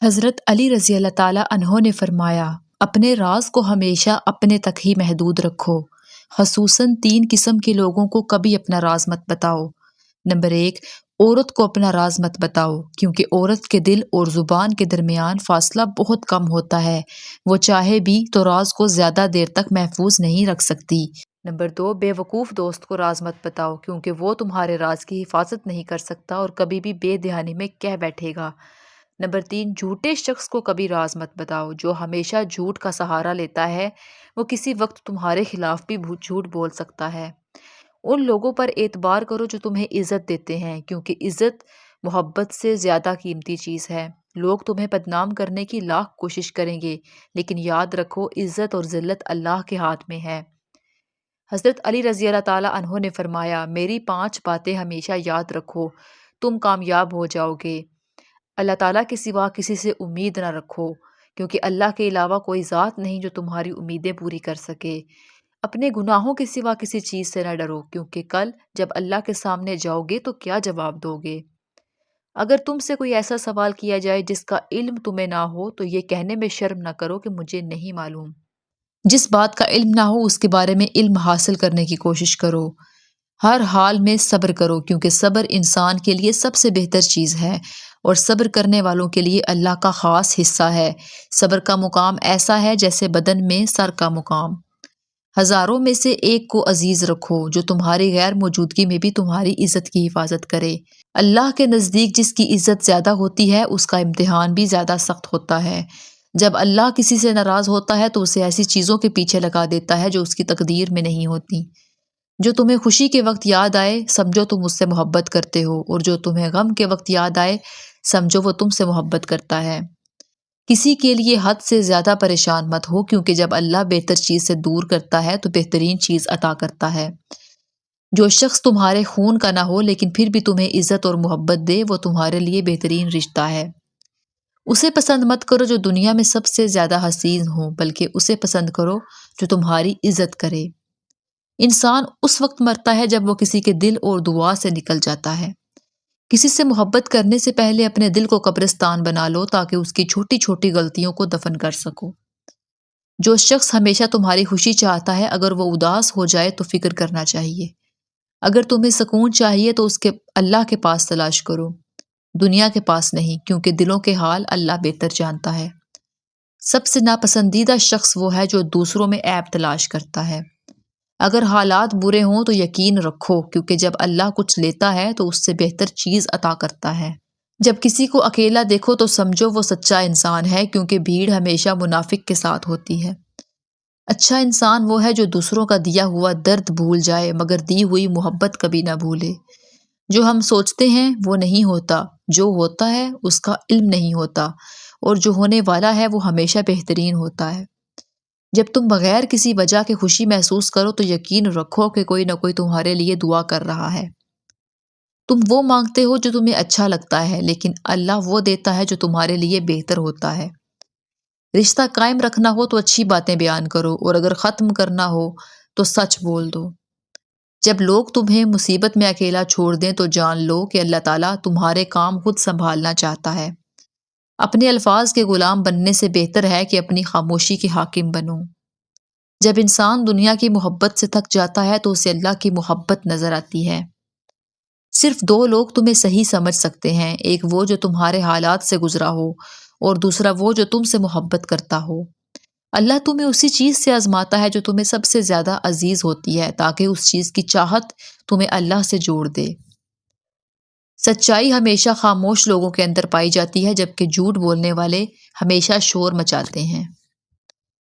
حضرت علی رضی اللہ تعالیٰ عنہ نے فرمایا، اپنے راز کو ہمیشہ اپنے تک ہی محدود رکھو، خصوصاً 3 قسم کے لوگوں کو کبھی اپنا راز مت بتاؤ۔ نمبر 1، عورت کو اپنا راز مت بتاؤ، کیونکہ عورت کے دل اور زبان کے درمیان فاصلہ بہت کم ہوتا ہے، وہ چاہے بھی تو راز کو زیادہ دیر تک محفوظ نہیں رکھ سکتی۔ نمبر 2، بے وقوف دوست کو راز مت بتاؤ، کیونکہ وہ تمہارے راز کی حفاظت نہیں کر سکتا اور کبھی بھی بے دہانی میں کہہ بیٹھے گا۔ نمبر 3، جھوٹے شخص کو کبھی راز مت بتاؤ، جو ہمیشہ جھوٹ کا سہارا لیتا ہے، وہ کسی وقت تمہارے خلاف بھی جھوٹ بول سکتا ہے۔ ان لوگوں پر اعتبار کرو جو تمہیں عزت دیتے ہیں، کیونکہ عزت محبت سے زیادہ قیمتی چیز ہے۔ لوگ تمہیں بدنام کرنے کی لاکھ کوشش کریں گے، لیکن یاد رکھو عزت اور ذلت اللہ کے ہاتھ میں ہے۔ حضرت علی رضی اللہ تعالیٰ عنہ نے فرمایا، میری 5 باتیں ہمیشہ یاد رکھو، تم کامیاب ہو جاؤ گے۔ اللہ تعالیٰ کے سوا کسی سے امید نہ رکھو، کیونکہ اللہ کے علاوہ کوئی ذات نہیں جو تمہاری امیدیں پوری کر سکے۔ اپنے گناہوں کے سوا کسی چیز سے نہ ڈرو، کیونکہ کل جب اللہ کے سامنے جاؤ گے تو کیا جواب دو گے؟ اگر تم سے کوئی ایسا سوال کیا جائے جس کا علم تمہیں نہ ہو تو یہ کہنے میں شرم نہ کرو کہ مجھے نہیں معلوم۔ جس بات کا علم نہ ہو اس کے بارے میں علم حاصل کرنے کی کوشش کرو۔ ہر حال میں صبر کرو، کیونکہ صبر انسان کے لیے سب سے بہتر چیز ہے اور صبر کرنے والوں کے لیے اللہ کا خاص حصہ ہے۔ صبر کا مقام ایسا ہے جیسے بدن میں سر کا مقام۔ ہزاروں میں سے ایک کو عزیز رکھو جو تمہاری غیر موجودگی میں بھی تمہاری عزت کی حفاظت کرے۔ اللہ کے نزدیک جس کی عزت زیادہ ہوتی ہے اس کا امتحان بھی زیادہ سخت ہوتا ہے۔ جب اللہ کسی سے ناراض ہوتا ہے تو اسے ایسی چیزوں کے پیچھے لگا دیتا ہے جو اس کی تقدیر میں نہیں ہوتی۔ جو تمہیں خوشی کے وقت یاد آئے سمجھو تم اس سے محبت کرتے ہو، اور جو تمہیں غم کے وقت یاد آئے سمجھو وہ تم سے محبت کرتا ہے۔ کسی کے لیے حد سے زیادہ پریشان مت ہو، کیونکہ جب اللہ بہتر چیز سے دور کرتا ہے تو بہترین چیز عطا کرتا ہے۔ جو شخص تمہارے خون کا نہ ہو لیکن پھر بھی تمہیں عزت اور محبت دے وہ تمہارے لیے بہترین رشتہ ہے۔ اسے پسند مت کرو جو دنیا میں سب سے زیادہ حسین ہو، بلکہ اسے پسند کرو جو تمہاری عزت کرے۔ انسان اس وقت مرتا ہے جب وہ کسی کے دل اور دعا سے نکل جاتا ہے۔ کسی سے محبت کرنے سے پہلے اپنے دل کو قبرستان بنا لو تاکہ اس کی چھوٹی چھوٹی غلطیوں کو دفن کر سکو۔ جو شخص ہمیشہ تمہاری خوشی چاہتا ہے اگر وہ اداس ہو جائے تو فکر کرنا چاہیے۔ اگر تمہیں سکون چاہیے تو اس کے اللہ کے پاس تلاش کرو، دنیا کے پاس نہیں، کیونکہ دلوں کے حال اللہ بہتر جانتا ہے۔ سب سے ناپسندیدہ شخص وہ ہے جو دوسروں میں عیب تلاش کرتا ہے۔ اگر حالات برے ہوں تو یقین رکھو، کیونکہ جب اللہ کچھ لیتا ہے تو اس سے بہتر چیز عطا کرتا ہے۔ جب کسی کو اکیلا دیکھو تو سمجھو وہ سچا انسان ہے، کیونکہ بھیڑ ہمیشہ منافق کے ساتھ ہوتی ہے۔ اچھا انسان وہ ہے جو دوسروں کا دیا ہوا درد بھول جائے مگر دی ہوئی محبت کبھی نہ بھولے۔ جو ہم سوچتے ہیں وہ نہیں ہوتا، جو ہوتا ہے اس کا علم نہیں ہوتا، اور جو ہونے والا ہے وہ ہمیشہ بہترین ہوتا ہے۔ جب تم بغیر کسی وجہ کے خوشی محسوس کرو تو یقین رکھو کہ کوئی نہ کوئی تمہارے لیے دعا کر رہا ہے۔ تم وہ مانگتے ہو جو تمہیں اچھا لگتا ہے، لیکن اللہ وہ دیتا ہے جو تمہارے لیے بہتر ہوتا ہے۔ رشتہ قائم رکھنا ہو تو اچھی باتیں بیان کرو، اور اگر ختم کرنا ہو تو سچ بول دو۔ جب لوگ تمہیں مصیبت میں اکیلا چھوڑ دیں تو جان لو کہ اللہ تعالیٰ تمہارے کام خود سنبھالنا چاہتا ہے۔ اپنے الفاظ کے غلام بننے سے بہتر ہے کہ اپنی خاموشی کے حاکم بنو۔ جب انسان دنیا کی محبت سے تھک جاتا ہے تو اسے اللہ کی محبت نظر آتی ہے۔ صرف 2 لوگ تمہیں صحیح سمجھ سکتے ہیں، ایک وہ جو تمہارے حالات سے گزرا ہو اور دوسرا وہ جو تم سے محبت کرتا ہو۔ اللہ تمہیں اسی چیز سے آزماتا ہے جو تمہیں سب سے زیادہ عزیز ہوتی ہے، تاکہ اس چیز کی چاہت تمہیں اللہ سے جوڑ دے۔ سچائی ہمیشہ خاموش لوگوں کے اندر پائی جاتی ہے، جبکہ جھوٹ بولنے والے ہمیشہ شور مچاتے ہیں۔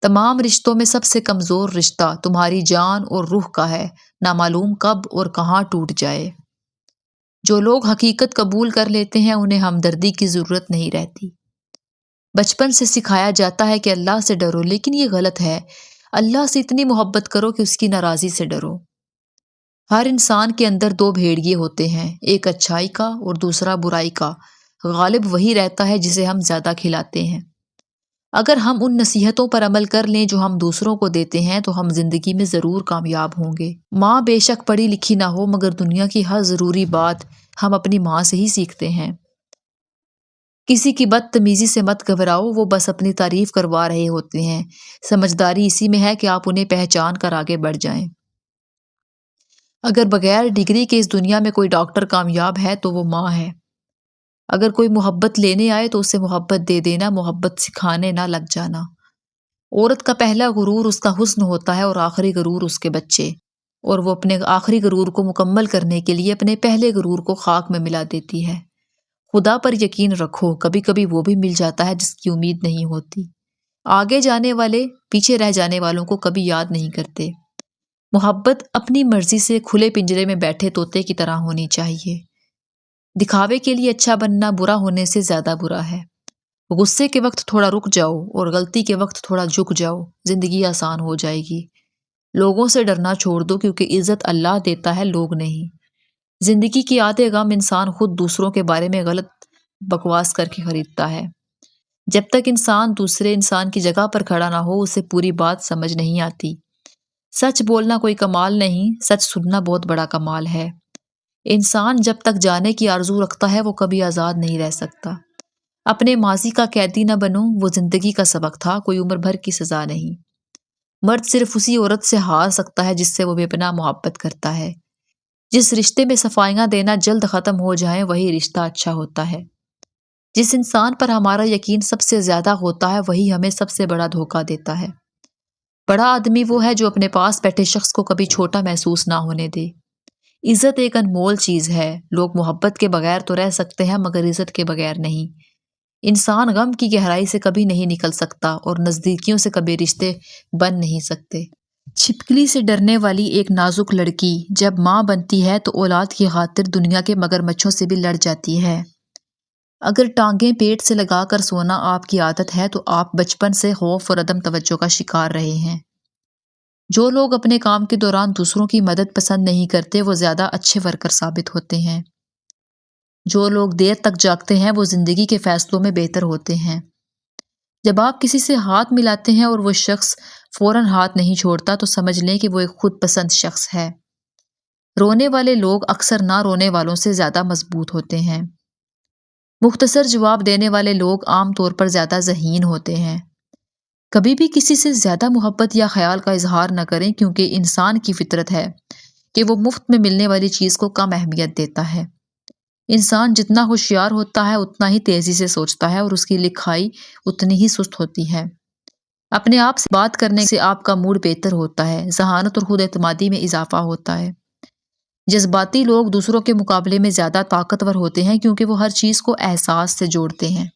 تمام رشتوں میں سب سے کمزور رشتہ تمہاری جان اور روح کا ہے، نہ معلوم کب اور کہاں ٹوٹ جائے۔ جو لوگ حقیقت قبول کر لیتے ہیں انہیں ہمدردی کی ضرورت نہیں رہتی۔ بچپن سے سکھایا جاتا ہے کہ اللہ سے ڈرو، لیکن یہ غلط ہے۔ اللہ سے اتنی محبت کرو کہ اس کی ناراضی سے ڈرو۔ ہر انسان کے اندر 2 بھیڑیے ہوتے ہیں، ایک اچھائی کا اور دوسرا برائی کا۔ غالب وہی رہتا ہے جسے ہم زیادہ کھلاتے ہیں۔ اگر ہم ان نصیحتوں پر عمل کر لیں جو ہم دوسروں کو دیتے ہیں تو ہم زندگی میں ضرور کامیاب ہوں گے۔ ماں بے شک پڑھی لکھی نہ ہو مگر دنیا کی ہر ضروری بات ہم اپنی ماں سے ہی سیکھتے ہیں۔ کسی کی بدتمیزی سے مت گھبراؤ، وہ بس اپنی تعریف کروا رہے ہوتے ہیں۔ سمجھداری اسی میں ہے کہ آپ انہیں پہچان کر آگے بڑھ جائیں۔ اگر بغیر ڈگری کے اس دنیا میں کوئی ڈاکٹر کامیاب ہے تو وہ ماں ہے۔ اگر کوئی محبت لینے آئے تو اسے محبت دے دینا، محبت سکھانے نہ لگ جانا۔ عورت کا پہلا غرور اس کا حسن ہوتا ہے اور آخری غرور اس کے بچے، اور وہ اپنے آخری غرور کو مکمل کرنے کے لیے اپنے پہلے غرور کو خاک میں ملا دیتی ہے۔ خدا پر یقین رکھو، کبھی کبھی وہ بھی مل جاتا ہے جس کی امید نہیں ہوتی۔ آگے جانے والے پیچھے رہ جانے والوں کو کبھی یاد نہیں کرتے۔ محبت اپنی مرضی سے کھلے پنجرے میں بیٹھے طوطے کی طرح ہونی چاہیے۔ دکھاوے کے لیے اچھا بننا برا ہونے سے زیادہ برا ہے۔ غصے کے وقت تھوڑا رک جاؤ اور غلطی کے وقت تھوڑا جھک جاؤ، زندگی آسان ہو جائے گی۔ لوگوں سے ڈرنا چھوڑ دو، کیونکہ عزت اللہ دیتا ہے، لوگ نہیں۔ زندگی کی آدھے غم انسان خود دوسروں کے بارے میں غلط بکواس کر کے خریدتا ہے۔ جب تک انسان دوسرے انسان کی جگہ پر کھڑا نہ ہو، اسے پوری بات سمجھ نہیں آتی۔ سچ بولنا کوئی کمال نہیں، سچ سننا بہت بڑا کمال ہے۔ انسان جب تک جانے کی آرزو رکھتا ہے وہ کبھی آزاد نہیں رہ سکتا۔ اپنے ماضی کا قیدی نہ بنو، وہ زندگی کا سبق تھا، کوئی عمر بھر کی سزا نہیں۔ مرد صرف اسی عورت سے ہار سکتا ہے جس سے وہ بے پناہ محبت کرتا ہے۔ جس رشتے میں صفائیاں دینا جلد ختم ہو جائیں وہی رشتہ اچھا ہوتا ہے۔ جس انسان پر ہمارا یقین سب سے زیادہ ہوتا ہے وہی ہمیں سب سے بڑا دھوکہ دیتا ہے۔ بڑا آدمی وہ ہے جو اپنے پاس بیٹھے شخص کو کبھی چھوٹا محسوس نہ ہونے دے۔ عزت ایک انمول چیز ہے۔ لوگ محبت کے بغیر تو رہ سکتے ہیں مگر عزت کے بغیر نہیں۔ انسان غم کی گہرائی سے کبھی نہیں نکل سکتا اور نزدیکیوں سے کبھی رشتے بن نہیں سکتے۔ چھپکلی سے ڈرنے والی ایک نازک لڑکی جب ماں بنتی ہے تو اولاد کی خاطر دنیا کے مگرمچھوں سے بھی لڑ جاتی ہے۔ اگر ٹانگیں پیٹ سے لگا کر سونا آپ کی عادت ہے تو آپ بچپن سے خوف اور عدم توجہ کا شکار رہے ہیں۔ جو لوگ اپنے کام کے دوران دوسروں کی مدد پسند نہیں کرتے وہ زیادہ اچھے ورکر ثابت ہوتے ہیں۔ جو لوگ دیر تک جاگتے ہیں وہ زندگی کے فیصلوں میں بہتر ہوتے ہیں۔ جب آپ کسی سے ہاتھ ملاتے ہیں اور وہ شخص فوراً ہاتھ نہیں چھوڑتا تو سمجھ لیں کہ وہ ایک خود پسند شخص ہے۔ رونے والے لوگ اکثر نہ رونے والوں سے زیادہ مضبوط ہوتے ہیں۔ مختصر جواب دینے والے لوگ عام طور پر زیادہ ذہین ہوتے ہیں۔ کبھی بھی کسی سے زیادہ محبت یا خیال کا اظہار نہ کریں، کیونکہ انسان کی فطرت ہے کہ وہ مفت میں ملنے والی چیز کو کم اہمیت دیتا ہے۔ انسان جتنا ہوشیار ہوتا ہے اتنا ہی تیزی سے سوچتا ہے اور اس کی لکھائی اتنی ہی سست ہوتی ہے۔ اپنے آپ سے بات کرنے سے آپ کا موڈ بہتر ہوتا ہے، ذہانت اور خود اعتمادی میں اضافہ ہوتا ہے۔ جذباتی لوگ دوسروں کے مقابلے میں زیادہ طاقتور ہوتے ہیں کیونکہ وہ ہر چیز کو احساس سے جوڑتے ہیں۔